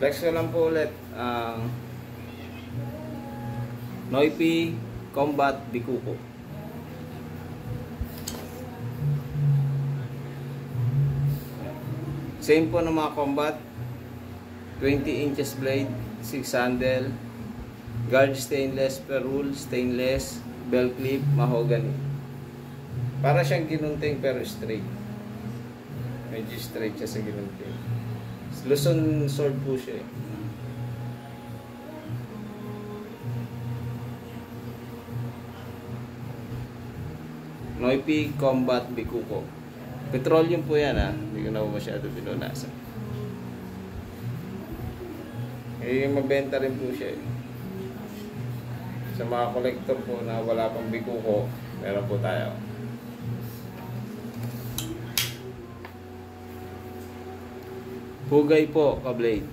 Flex ko lang po ulit ang Noipi Combat Bikuko. Same po ng mga combat. 20 inches blade, 6 handle, guard stainless, ferrule stainless, bell clip, mahogany. Para siyang ginunting pero straight. Medyo straight siya sa ginunting. Luzon sword po siya eh. Noipi Combat Bikuko. Petroleum po yan ha. Hindi ko na po masyado pinunasan. Eh, mabenta rin po siya eh. Sa mga collector po na wala pang Bikuko, meron po tayo. Pugay po, ka-blade.